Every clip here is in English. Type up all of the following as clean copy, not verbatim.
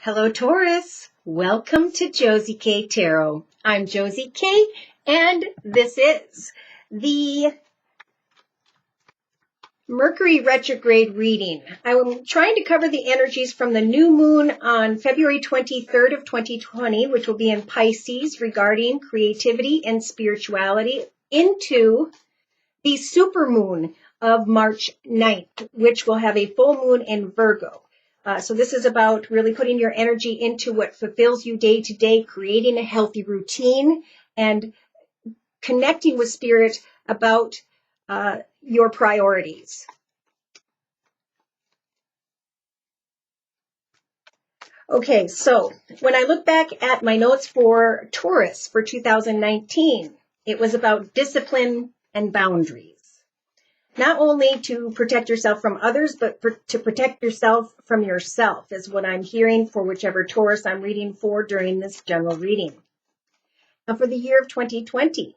Hello, Taurus. Welcome to Josie K Tarot. I'm Josie K, and this is the Mercury retrograde reading. I'm trying to cover the energies from the new moon on February 23rd of 2020, which will be in Pisces, regarding creativity and spirituality, into the supermoon of March 9th, which will have a full moon in Virgo. So this is about really putting your energy into what fulfills you day to day, creating a healthy routine, and connecting with spirit about your priorities. Okay, so when I look back at my notes for Taurus for 2019, it was about discipline and boundaries. Not only to protect yourself from others, but to protect yourself from yourself is what I'm hearing for whichever Taurus I'm reading for during this general reading. Now for the year of 2020,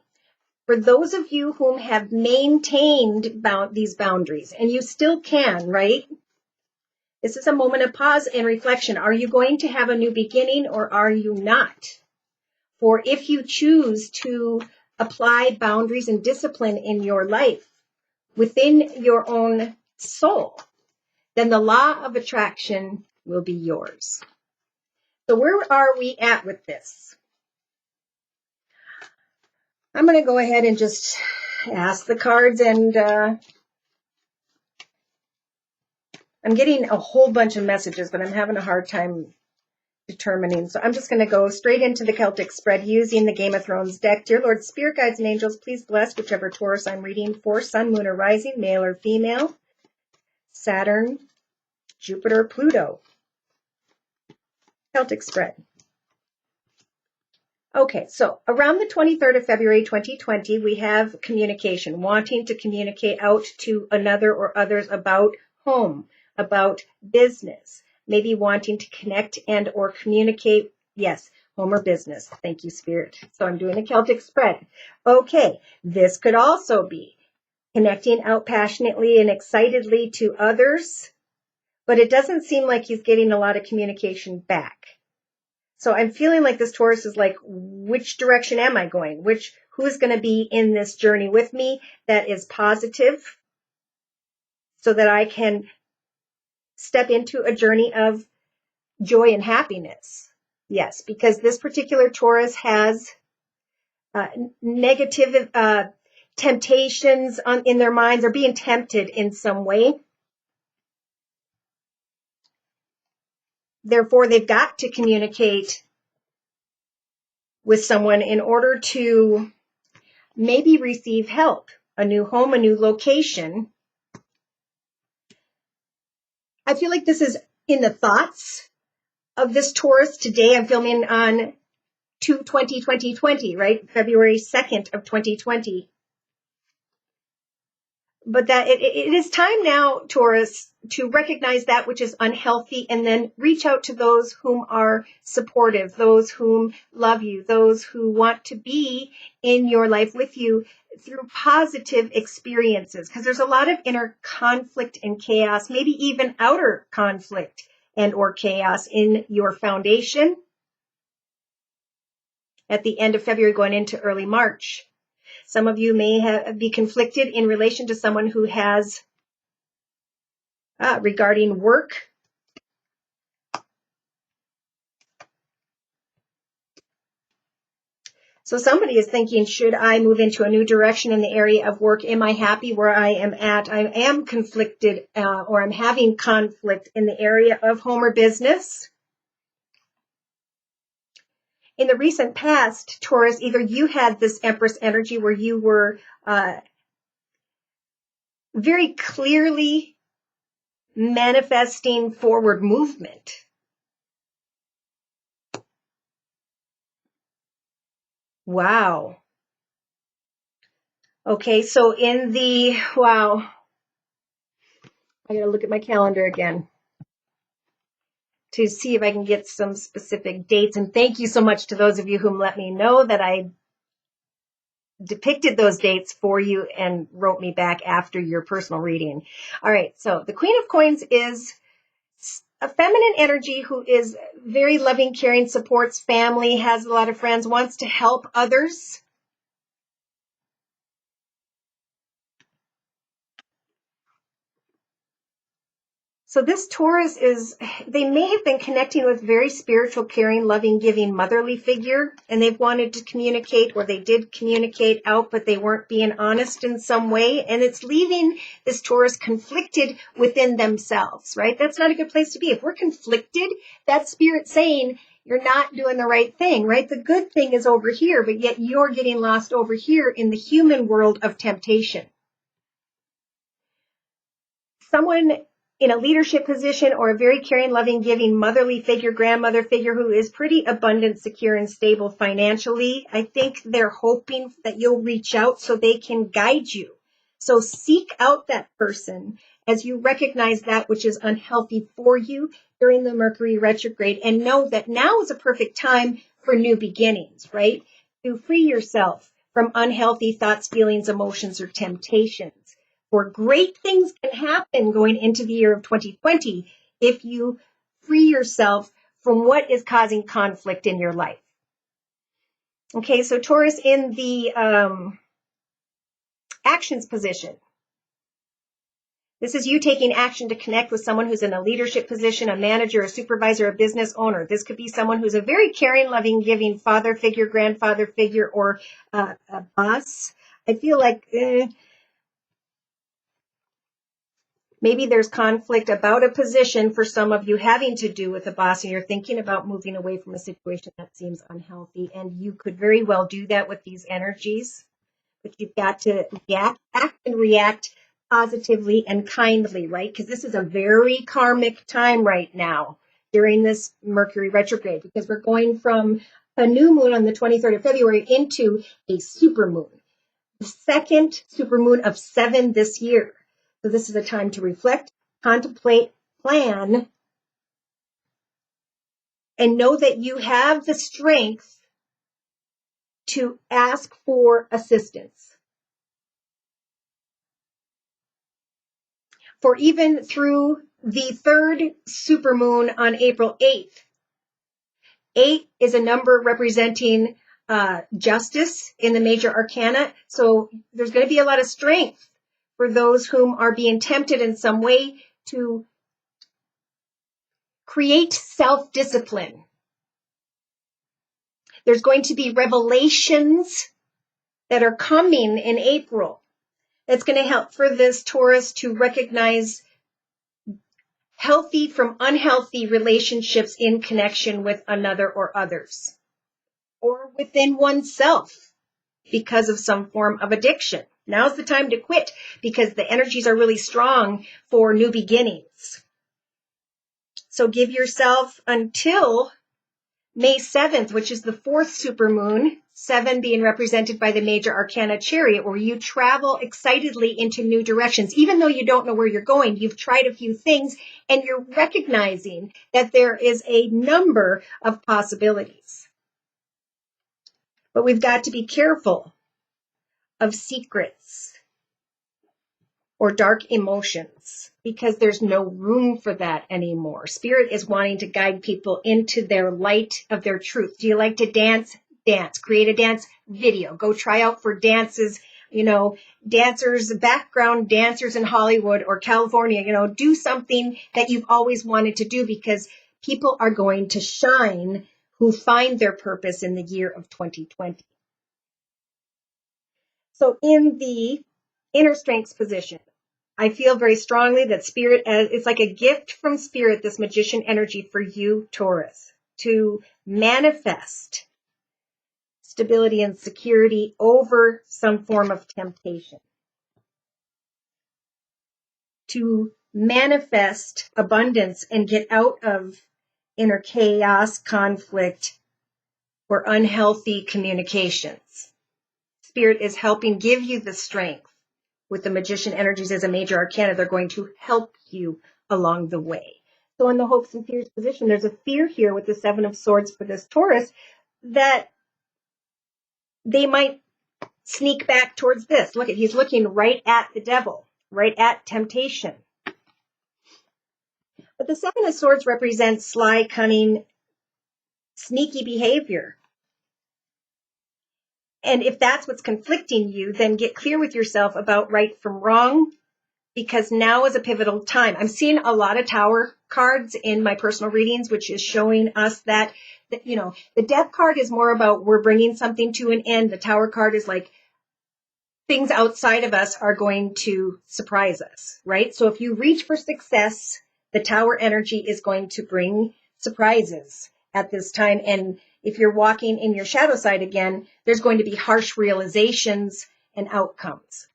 for those of you whom have maintained these boundaries, and you still can, right? This is a moment of pause and reflection. Are you going to have a new beginning or are you not? For if you choose to apply boundaries and discipline in your life, within your own soul, then the law of attraction will be yours. So where are we at with this? I'm going to go ahead and just ask the cards, and I'm getting a whole bunch of messages, but I'm having a hard time determining. So I'm just going to go straight into the Celtic spread using the Game of Thrones deck. Dear Lord, Spirit Guides and Angels, please bless whichever Taurus I'm reading for. Sun, Moon, or Rising, male or female. Saturn, Jupiter, Pluto. Celtic spread. Okay, so around the 23rd of February 2020, we have communication, wanting to communicate out to another or others about home, about business, maybe wanting to connect and or communicate, yes, home or business. Thank you, Spirit. So I'm doing a Celtic spread. Okay, this could also be connecting out passionately and excitedly to others, but it doesn't seem like he's getting a lot of communication back. So I'm feeling like this Taurus is like, which direction am I going? Who's going to be in this journey with me that is positive so that I can step into a journey of joy and happiness? Yes, because this particular Taurus has negative temptations in their minds, or being tempted in some way. Therefore, they've got to communicate with someone in order to maybe receive help, a new home, a new location. I feel like this is in the thoughts of this Taurus today. I'm filming on 2/20/2020, right? February 2nd of 2020. But that it is time now, Taurus, to recognize that which is unhealthy and then reach out to those whom are supportive, those whom love you, those who want to be in your life with you through positive experiences. Because there's a lot of inner conflict and chaos, maybe even outer conflict and or chaos in your foundation at the end of February going into early March. Some of you may be conflicted in relation to someone who has, regarding work. So somebody is thinking, should I move into a new direction in the area of work? Am I happy where I am at? I am conflicted, or I'm having conflict in the area of home or business. In the recent past, Taurus, either you had this Empress energy where you were very clearly manifesting forward movement. Wow. Okay, so wow. I gotta look at my calendar again to see if I can get some specific dates. And thank you so much to those of you whom let me know that I depicted those dates for you and wrote me back after your personal reading. All right, so the Queen of Coins is a feminine energy who is very loving, caring, supports family, has a lot of friends, wants to help others. So this Taurus they may have been connecting with very spiritual, caring, loving, giving, motherly figure, and they've wanted to communicate, or they did communicate out, but they weren't being honest in some way. And it's leaving this Taurus conflicted within themselves, right? That's not a good place to be. If we're conflicted, that's spirit saying you're not doing the right thing, right? The good thing is over here, but yet you're getting lost over here in the human world of temptation. Someone in a leadership position or a very caring, loving, giving, motherly figure, grandmother figure who is pretty abundant, secure, and stable financially, I think they're hoping that you'll reach out so they can guide you. So seek out that person as you recognize that which is unhealthy for you during the Mercury retrograde, and know that now is a perfect time for new beginnings, right? To free yourself from unhealthy thoughts, feelings, emotions, or temptations. For great things can happen going into the year of 2020 if you free yourself from what is causing conflict in your life. Okay, so Taurus in the actions position. This is you taking action to connect with someone who's in a leadership position, a manager, a supervisor, a business owner. This could be someone who's a very caring, loving, giving father figure, grandfather figure, or a boss. I feel like maybe there's conflict about a position for some of you having to do with a boss, and you're thinking about moving away from a situation that seems unhealthy. And you could very well do that with these energies, but you've got to act and react positively and kindly, right? Because this is a very karmic time right now during this Mercury retrograde, because we're going from a new moon on the 23rd of February into a supermoon, the second supermoon of 7 this year. So this is a time to reflect, contemplate, plan, and know that you have the strength to ask for assistance. For even through the third supermoon on April 8th, 8 is a number representing justice in the major arcana. So there's going to be a lot of strength for those whom are being tempted in some way to create self-discipline. There's going to be revelations that are coming in April that's going to help for this Taurus to recognize healthy from unhealthy relationships in connection with another or others, or within oneself because of some form of addiction. Now's the time to quit, because the energies are really strong for new beginnings. So give yourself until May 7th, which is the fourth supermoon, 7 being represented by the major arcana chariot, where you travel excitedly into new directions. Even though you don't know where you're going, you've tried a few things and you're recognizing that there is a number of possibilities. But we've got to be careful of secrets or dark emotions, because there's no room for that anymore. Spirit is wanting to guide people into their light of their truth. Do you like to dance? Dance. Create a dance video. Go try out for dances, dancers, background dancers in Hollywood or California, do something that you've always wanted to do, because people are going to shine who find their purpose in the year of 2020. So in the inner strengths position, I feel very strongly that Spirit, it's like a gift from Spirit, this magician energy for you, Taurus, to manifest stability and security over some form of temptation, to manifest abundance and get out of inner chaos, conflict, or unhealthy communications. Spirit is helping give you the strength. With the magician energies as a major arcana, they're going to help you along the way. So in the hopes and fears position, there's a fear here with the 7 of Swords for this Taurus that they might sneak back towards this. Look, he's looking right at the devil, right at temptation. But But the Seven of Swords represents sly, cunning, sneaky behavior. And if that's what's conflicting you, then get clear with yourself about right from wrong, because now is a pivotal time. I'm seeing a lot of Tower cards in my personal readings, which is showing us that, the Death card is more about we're bringing something to an end. The Tower card is like things outside of us are going to surprise us, right? So if you reach for success, the Tower energy is going to bring surprises at this time. And if you're walking in your shadow side again, there's going to be harsh realizations and outcomes.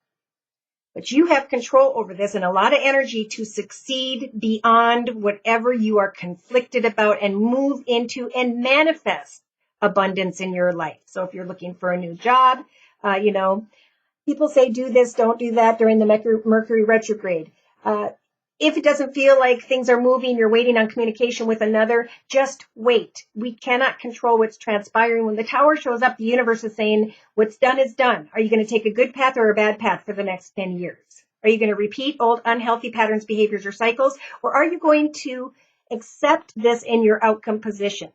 But you have control over this and a lot of energy to succeed beyond whatever you are conflicted about and move into and manifest abundance in your life. So if you're looking for a new job, people say do this, don't do that during the Mercury retrograde. If it doesn't feel like things are moving, you're waiting on communication with another, just wait. We cannot control what's transpiring. When the Tower shows up, the universe is saying, what's done is done. Are you going to take a good path or a bad path for the next 10 years? Are you going to repeat old unhealthy patterns, behaviors, or cycles? Or are you going to accept this in your outcome position?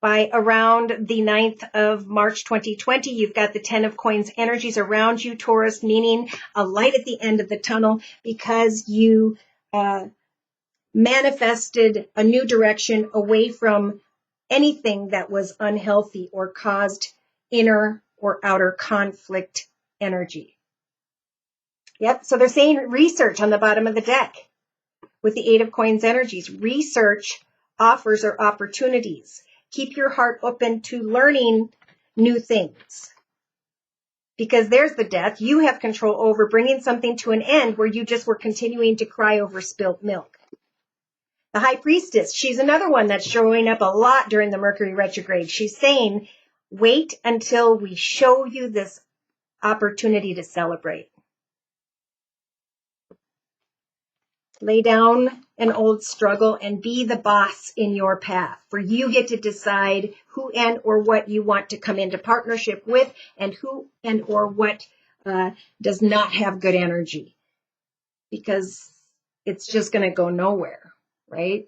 By around the 9th of March 2020, you've got the 10 of Coins energies around you, Taurus, meaning a light at the end of the tunnel because you manifested a new direction away from anything that was unhealthy or caused inner or outer conflict energy. Yep, so they're saying research on the bottom of the deck with the 8 of Coins energies. Research offers or opportunities. Keep your heart open to learning new things. Because there's the Death. You have control over bringing something to an end where you just were continuing to cry over spilt milk. The High Priestess, she's another one that's showing up a lot during the Mercury retrograde. She's saying, wait until we show you this opportunity to celebrate. Lay down an old struggle and be the boss in your path. For you get to decide who and or what you want to come into partnership with and who and or what does not have good energy. Because it's just going to go nowhere, right?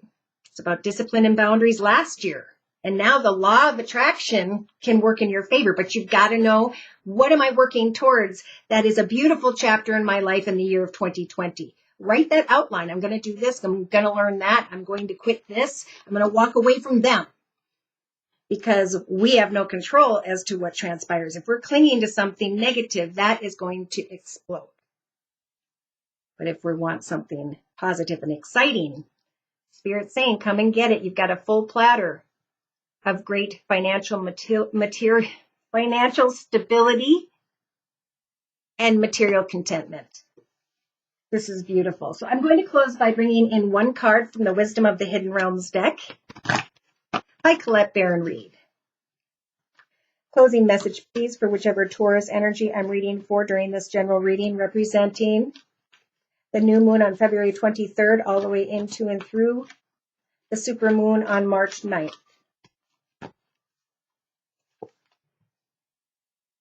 It's about discipline and boundaries last year. And now the law of attraction can work in your favor. But you've got to know, what am I working towards? That is a beautiful chapter in my life in the year of 2020. Write that outline. I'm going to do this. I'm going to learn that. I'm going to quit this. I'm going to walk away from them. Because we have no control as to what transpires. If we're clinging to something negative, that is going to explode. But if we want something positive and exciting, Spirit's saying, come and get it. You've got a full platter of great financial financial stability and material contentment. This is beautiful. So I'm going to close by bringing in one card from the Wisdom of the Hidden Realms deck by Colette Baron Reed. Closing message, please, for whichever Taurus energy I'm reading for during this general reading, representing the new moon on February 23rd, all the way into and through the supermoon on March 9th.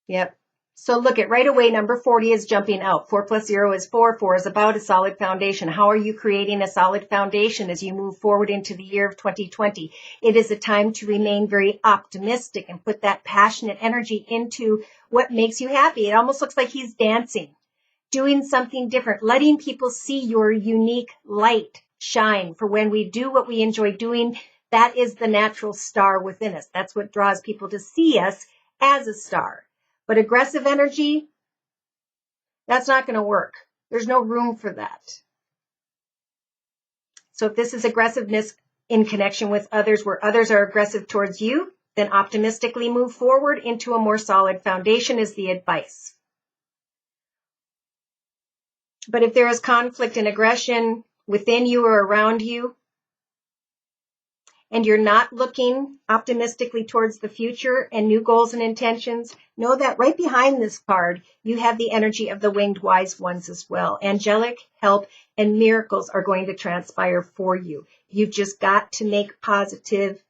Yep. So look at right away, number 40 is jumping out. 4 plus 0 is 4. 4 is about a solid foundation. How are you creating a solid foundation as you move forward into the year of 2020? It is a time to remain very optimistic and put that passionate energy into what makes you happy. It almost looks like he's dancing, doing something different, letting people see your unique light shine. For when we do what we enjoy doing, that is the natural star within us. That's what draws people to see us as a star. But aggressive energy, that's not going to work. There's no room for that. So if this is aggressiveness in connection with others, where others are aggressive towards you, then optimistically move forward into a more solid foundation is the advice. But if there is conflict and aggression within you or around you, and you're not looking optimistically towards the future and new goals and intentions, know that right behind this card, you have the energy of the winged wise ones as well. Angelic help and miracles are going to transpire for you. You've just got to make positive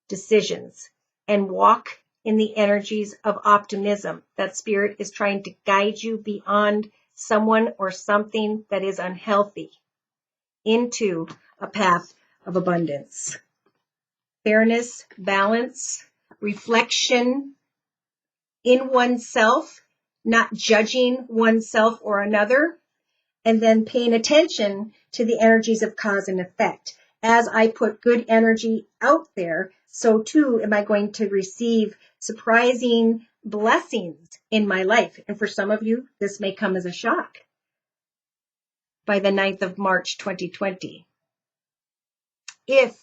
decisions and walk in the energies of optimism. That Spirit is trying to guide you beyond someone or something that is unhealthy into a path of abundance. Fairness, balance, reflection in oneself, not judging oneself or another, and then paying attention to the energies of cause and effect. As I put good energy out there, so too am I going to receive surprising blessings in my life. And for some of you, this may come as a shock by the 9th of March, 2020. If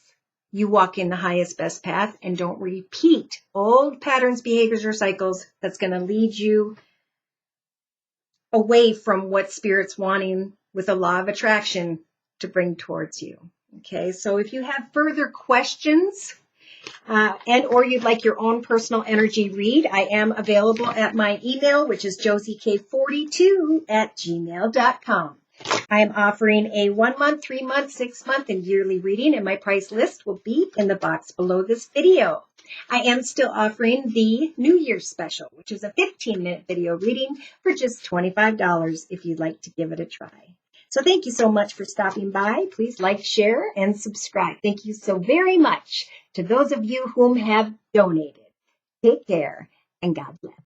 you walk in the highest, best path and don't repeat old patterns, behaviors, or cycles, that's going to lead you away from what Spirit's wanting with the law of attraction to bring towards you. Okay, so if you have further questions and or you'd like your own personal energy read, I am available at my email, which is josiek42@gmail.com. I am offering a 1 month, 3 month, 6 month, and yearly reading, and my price list will be in the box below this video. I am still offering the New Year's special, which is a 15-minute video reading for just $25 if you'd like to give it a try. So thank you so much for stopping by. Please like, share, and subscribe. Thank you so very much to those of you whom have donated. Take care, and God bless.